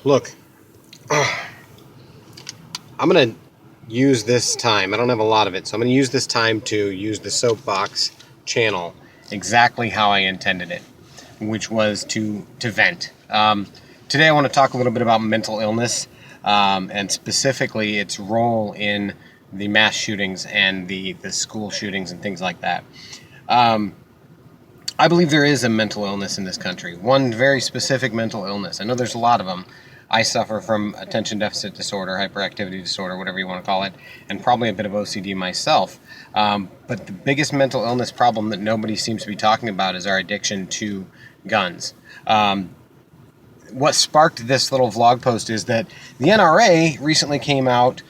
Look, I'm going to use this time. I don't have a lot of it, so I'm going to use this time to use the Soapbox channel exactly how I intended it, which was to vent. Today I want to talk a little bit about mental illness, and specifically its role in the mass shootings and the school shootings and things like that. I believe there is a mental illness in this country, one very specific mental illness. I know there's a lot of them. I suffer from attention deficit disorder, hyperactivity disorder, whatever you want to call it, and probably a bit of OCD myself. But the biggest mental illness problem that nobody seems to be talking about is our addiction to guns. What sparked this little vlog post is that the NRA recently came out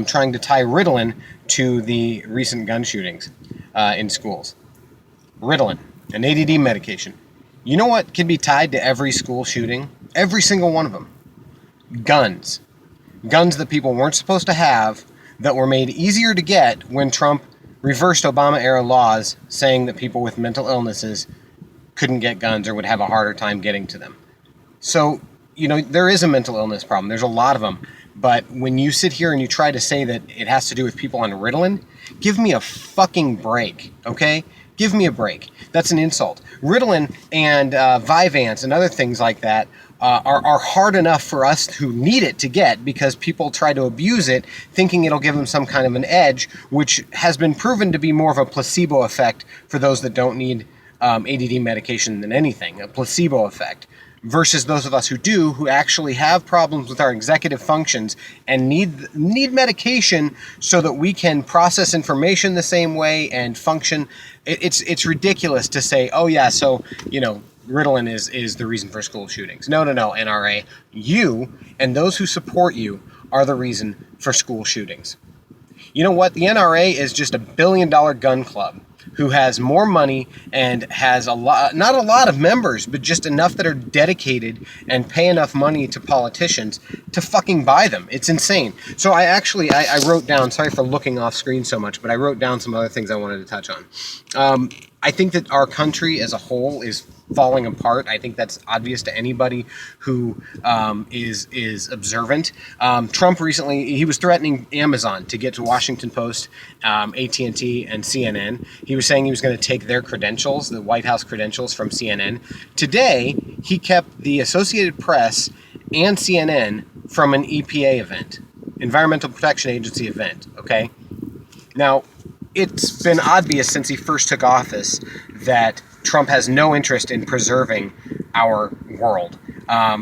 trying to tie Ritalin to the recent gun shootings in schools. Ritalin, an ADD medication. You know what can be tied to every school shooting? Every single one of them. Guns. Guns that people weren't supposed to have, that were made easier to get when Trump reversed Obama-era laws saying that people with mental illnesses couldn't get guns or would have a harder time getting to them. So, there is a mental illness problem. There's a lot of them. But when you sit here and you try to say that it has to do with people on Ritalin, give me a fucking break, okay? Give me a break. That's an insult. Ritalin and Vyvanse and other things like that are hard enough for us who need it to get, because people try to abuse it thinking it'll give them some kind of an edge, which has been proven to be more of a placebo effect for those that don't need ADD medication than anything, a placebo effect, versus those of us who do, who actually have problems with our executive functions and need medication so that we can process information the same way and function. It's ridiculous to say, oh yeah, so, Ritalin is the reason for school shootings. No, NRA. You and those who support you are the reason for school shootings. You know what? The NRA is just a billion-dollar gun club who has more money and has not a lot of members, but just enough that are dedicated and pay enough money to politicians to fucking buy them. It's insane. So I wrote down, sorry for looking off screen so much, but I wrote down some other things I wanted to touch on. I think that our country as a whole is falling apart. I think that's obvious to anybody who is observant. Trump recently, he was threatening Amazon to get to Washington Post, AT&T, and CNN. He was saying he was going to take their credentials, the White House credentials, from CNN. Today, he kept the Associated Press and CNN from an EPA event, Environmental Protection Agency event, okay? Now, it's been obvious since he first took office that Trump has no interest in preserving our world.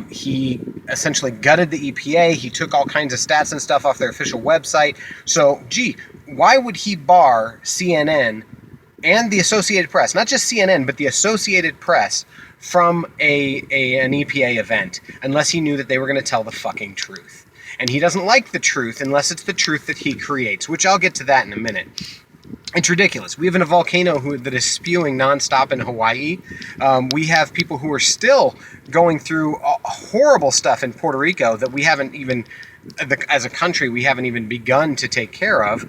He essentially gutted the EPA. He took all kinds of stats and stuff off their official website. So, why would he bar CNN and the Associated Press, not just CNN, but the Associated Press, from an EPA event, unless he knew that they were going to tell the fucking truth? And he doesn't like the truth unless it's the truth that he creates, which I'll get to that in a minute. It's ridiculous. We have a volcano that is spewing nonstop in Hawaii. We have people who are still going through horrible stuff in Puerto Rico that we haven't even, as a country, we haven't even begun to take care of.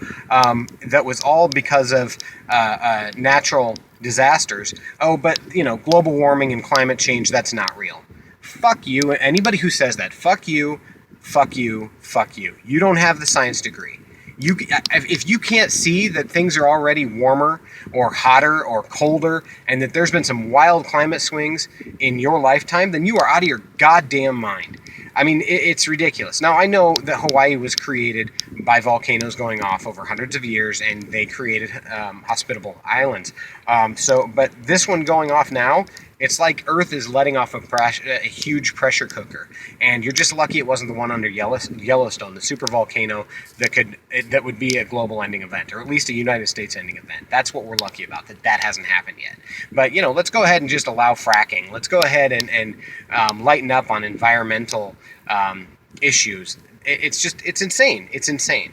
That was all because of natural disasters. Oh, but, global warming and climate change, that's not real. Fuck you. Anybody who says that, fuck you, fuck you, fuck you. You don't have the science degree. If you can't see that things are already warmer or hotter or colder, and that there's been some wild climate swings in your lifetime, then you are out of your goddamn mind. I mean, it's ridiculous. Now, I know that Hawaii was created by volcanoes going off over hundreds of years, and they created hospitable islands. But this one going off now, it's like Earth is letting off a huge pressure cooker, and you're just lucky it wasn't the one under Yellowstone, the super volcano that would be a global ending event, or at least a United States ending event. That's what we're lucky about, that hasn't happened yet. But let's go ahead and just allow fracking. Let's go ahead and lighten up on environmental issues. It's insane. It's insane.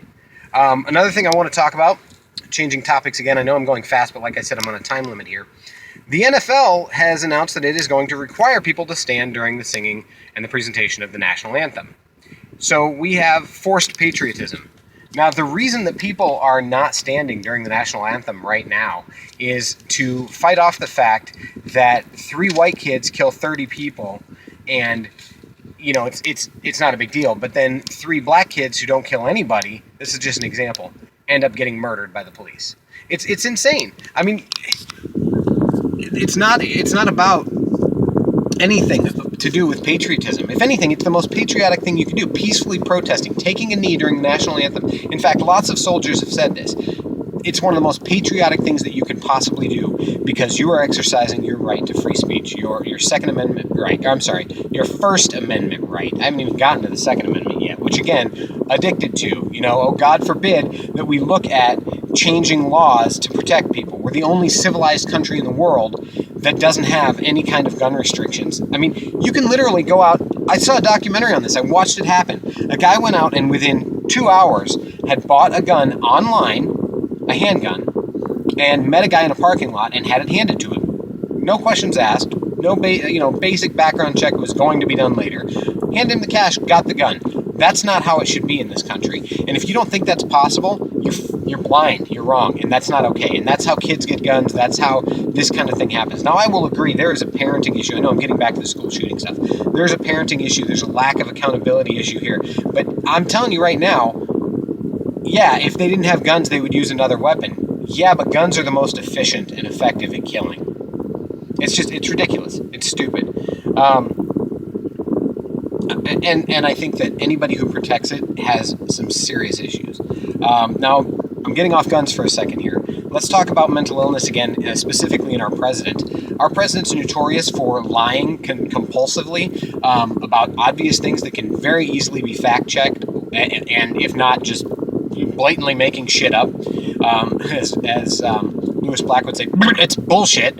Another thing I want to talk about, changing topics again. I know I'm going fast, but like I said, I'm on a time limit here. The NFL has announced that it is going to require people to stand during the singing and the presentation of the national anthem. So we have forced patriotism. Now, the reason that people are not standing during the national anthem right now is to fight off the fact that 3 white kids kill 30 people, and it's not a big deal. But then 3 black kids who don't kill anybody, this is just an example, end up getting murdered by the police. It's insane. I mean, it's not about anything to do with patriotism. If anything, it's the most patriotic thing you can do. Peacefully protesting, taking a knee during the national anthem. In fact, lots of soldiers have said this. It's one of the most patriotic things that you can possibly do because you are exercising your right to free speech, your Second Amendment right. I'm sorry, your First Amendment right. I haven't even gotten to the Second Amendment yet, which again, addicted to. Oh, God forbid that we look at changing laws to protect people. We're the only civilized country in the world that doesn't have any kind of gun restrictions. I mean, you can literally go out. I saw a documentary on this. I watched it happen. A guy went out and within 2 hours had bought a gun online, a handgun, and met a guy in a parking lot and had it handed to him. No questions asked. No, basic background check was going to be done later. Hand him the cash, got the gun. That's not how it should be in this country. And if you don't think that's possible, you're blind. You're wrong, and that's not okay. And that's how kids get guns. That's how this kind of thing happens. Now, I will agree there is a parenting issue. I know I'm getting back to the school shooting stuff. There's a parenting issue. There's a lack of accountability issue here. But I'm telling you right now, yeah, if they didn't have guns, they would use another weapon. Yeah, but guns are the most efficient and effective at killing. It's ridiculous. It's stupid. And I think that anybody who protects it has some serious issues. Now, I'm getting off guns for a second here. Let's talk about mental illness again, specifically in our president. Our president's notorious for lying compulsively about obvious things that can very easily be fact-checked, and if not, just blatantly making shit up. As Lewis Black would say, it's bullshit.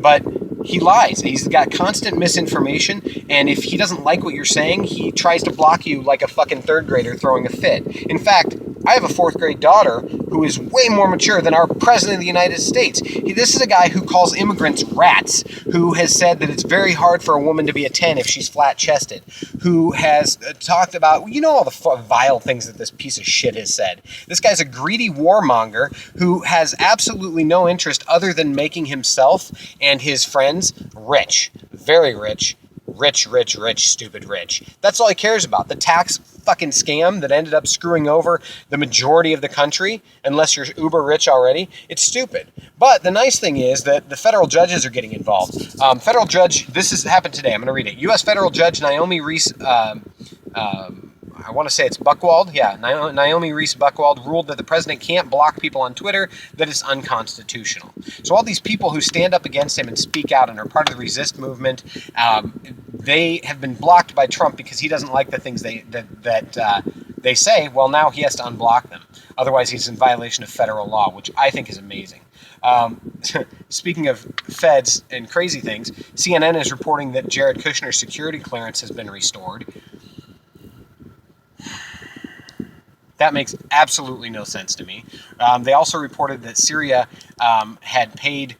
But he lies. He's got constant misinformation, and if he doesn't like what you're saying, he tries to block you like a fucking third grader throwing a fit. In fact, I have a 4th grade daughter who is way more mature than our president of the United States. This is a guy who calls immigrants rats, who has said that it's very hard for a woman to be a 10 if she's flat-chested, who has talked about, all the vile things that this piece of shit has said. This guy's a greedy warmonger who has absolutely no interest other than making himself and his friends rich, very rich, rich, stupid rich. That's all he cares about. The tax fucking scam that ended up screwing over the majority of the country, unless you're uber rich already, it's stupid. But the nice thing is that the federal judges are getting involved. Federal judge, this has happened today, I'm going to read it. U.S. federal judge Naomi Reese, I want to say it's Buchwald. Yeah, Naomi Reese Buchwald ruled that the president can't block people on Twitter, that it's unconstitutional. So all these people who stand up against him and speak out and are part of the resist movement, they have been blocked by Trump because he doesn't like the things they say. Well, now he has to unblock them. Otherwise, he's in violation of federal law, which I think is amazing. Speaking of feds and crazy things, CNN is reporting that Jared Kushner's security clearance has been restored. That makes absolutely no sense to me. They also reported that Syria had paid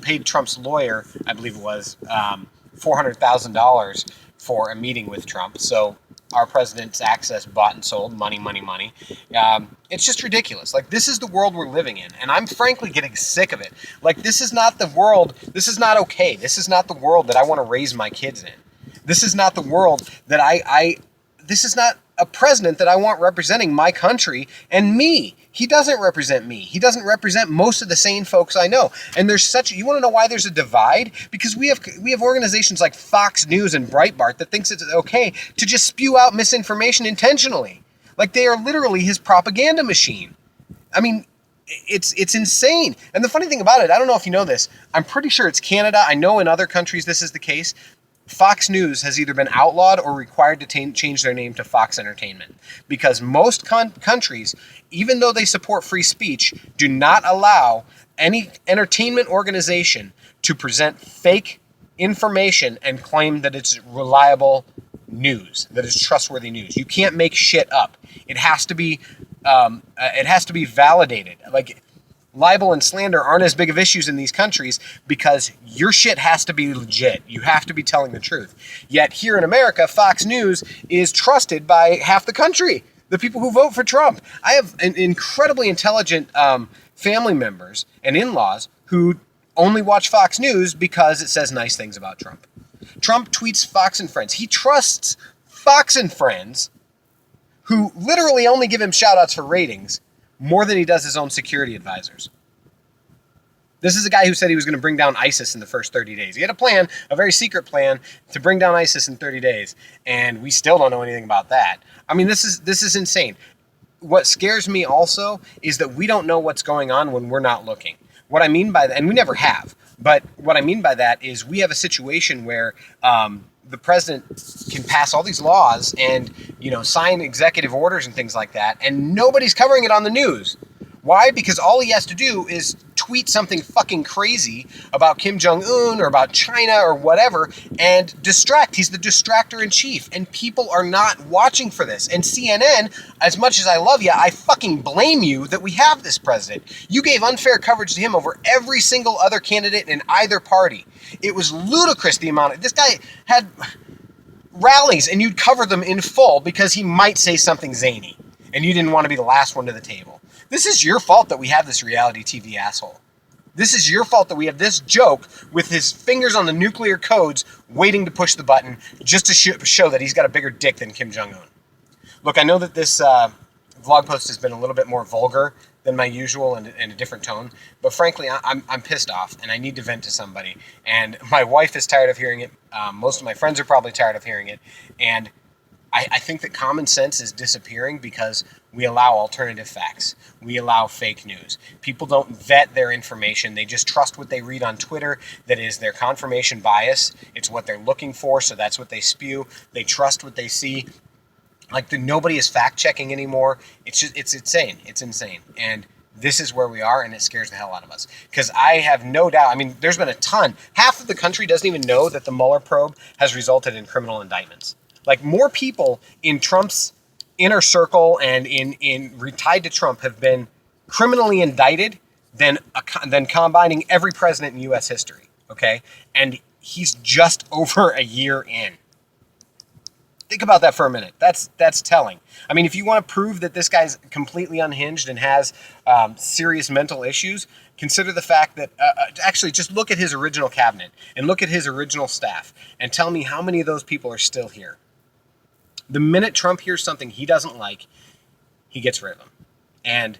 paid Trump's lawyer, I believe it was, $400,000 for a meeting with Trump. So our president's access bought and sold, money. It's just ridiculous. Like, this is the world we're living in, and I'm frankly getting sick of it. Like, this is not the world, this is not okay. This is not the world that I want to raise my kids in. This is not the world that this is not a president that I want representing my country and me. He doesn't represent me. He doesn't represent most of the sane folks I know. And you want to know why there's a divide? Because we have organizations like Fox News and Breitbart that thinks it's okay to just spew out misinformation intentionally. Like, they are literally his propaganda machine. I mean, it's insane. And the funny thing about it, I don't know if you know this, I'm pretty sure it's Canada. I know in other countries this is the case. Fox News has either been outlawed or required to change their name to Fox Entertainment, because most countries, even though they support free speech, do not allow any entertainment organization to present fake information and claim that it's reliable news, that it's trustworthy news. You can't make shit up. It has to be validated. Like, libel and slander aren't as big of issues in these countries because your shit has to be legit. You have to be telling the truth. Yet here in America, Fox News is trusted by half the country, the people who vote for Trump. I have incredibly intelligent family members and in-laws who only watch Fox News because it says nice things about Trump. Trump tweets Fox and Friends. He trusts Fox and Friends, who literally only give him shout-outs for ratings, more than he does his own security advisors. This is a guy who said he was going to bring down ISIS in the first 30 days. He had a plan, a very secret plan, to bring down ISIS in 30 days, and we still don't know anything about that. I mean, this is insane. What scares me also is that we don't know what's going on when we're not looking. What I mean by that, and we never have, but what I mean by that is we have a situation where the president can pass all these laws and, sign executive orders and things like that, and nobody's covering it on the news. Why? Because all he has to do is tweet something fucking crazy about Kim Jong-un or about China or whatever and distract. He's the distractor in chief, and people are not watching for this. And CNN, as much as I love you, I fucking blame you that we have this president. You gave unfair coverage to him over every single other candidate in either party. It was ludicrous the amount of... This guy had rallies and you'd cover them in full because he might say something zany and you didn't want to be the last one to the table. This is your fault that we have this reality TV asshole. This is your fault that we have this joke with his fingers on the nuclear codes waiting to push the button just to show that he's got a bigger dick than Kim Jong-un. Look, I know that this vlog post has been a little bit more vulgar than my usual and a different tone, but frankly, I'm pissed off and I need to vent to somebody. And my wife is tired of hearing it. Most of my friends are probably tired of hearing it. And I think that common sense is disappearing because we allow alternative facts. We allow fake news. People don't vet their information. They just trust what they read on Twitter. That is their confirmation bias. It's what they're looking for, so that's what they spew. They trust what they see. Nobody is fact-checking anymore. It's insane. It's insane. And this is where we are, and it scares the hell out of us. Because I have no doubt, I mean, there's been a ton. Half of the country doesn't even know that the Mueller probe has resulted in criminal indictments. More people in Trump's inner circle and tied to Trump have been criminally indicted than combining every president in U.S. history. Okay, and he's just over a year in. Think about that for a minute. That's telling. I mean, if you want to prove that this guy's completely unhinged and has serious mental issues, consider the fact that actually just look at his original cabinet and look at his original staff and tell me how many of those people are still here. The minute Trump hears something he doesn't like, he gets rid of them. And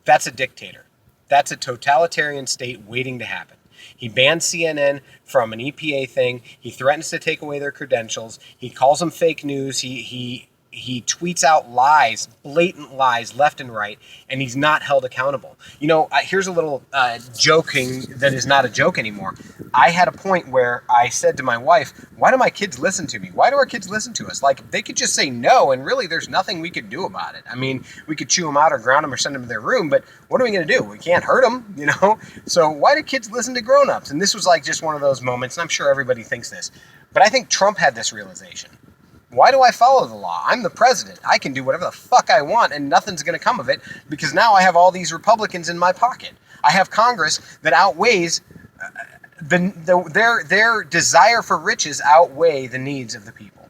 that's a dictator. That's a totalitarian state waiting to happen. He banned CNN from an EPA thing. He threatens to take away their credentials. He calls them fake news. He tweets out lies, blatant lies, left and right, and he's not held accountable. Here's a little joking that is not a joke anymore. I had a point where I said to my wife, why do my kids listen to me? Why do our kids listen to us? They could just say no, and really there's nothing we could do about it. I mean, we could chew them out or ground them or send them to their room, but what are we going to do? We can't hurt them, So why do kids listen to grown-ups? And this was just one of those moments, and I'm sure everybody thinks this. But I think Trump had this realization. Why do I follow the law? I'm the president. I can do whatever the fuck I want and nothing's going to come of it because now I have all these Republicans in my pocket. I have Congress that outweighs their desire for riches outweigh the needs of the people.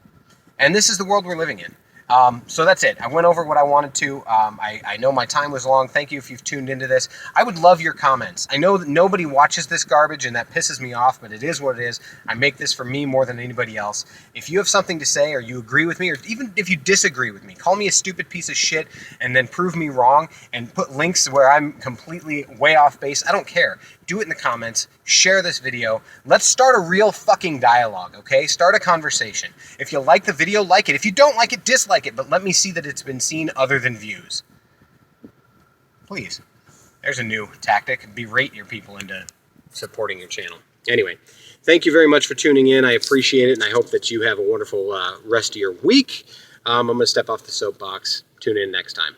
And this is the world we're living in. So that's it. I went over what I wanted to. I know my time was long. Thank you if you've tuned into this. I would love your comments. I know that nobody watches this garbage and that pisses me off, but it is what it is. I make this for me more than anybody else. If you have something to say or you agree with me or even if you disagree with me, call me a stupid piece of shit and then prove me wrong and put links where I'm completely way off base. I don't care. Do it in the comments. Share this video. Let's start a real fucking dialogue, okay? Start a conversation. If you like the video, like it. If you don't like it, dislike it, but let me see that it's been seen other than views. Please. There's a new tactic. Berate your people into supporting your channel. Anyway, thank you very much for tuning in. I appreciate it, and I hope that you have a wonderful rest of your week. I'm going to step off the soapbox. Tune in next time.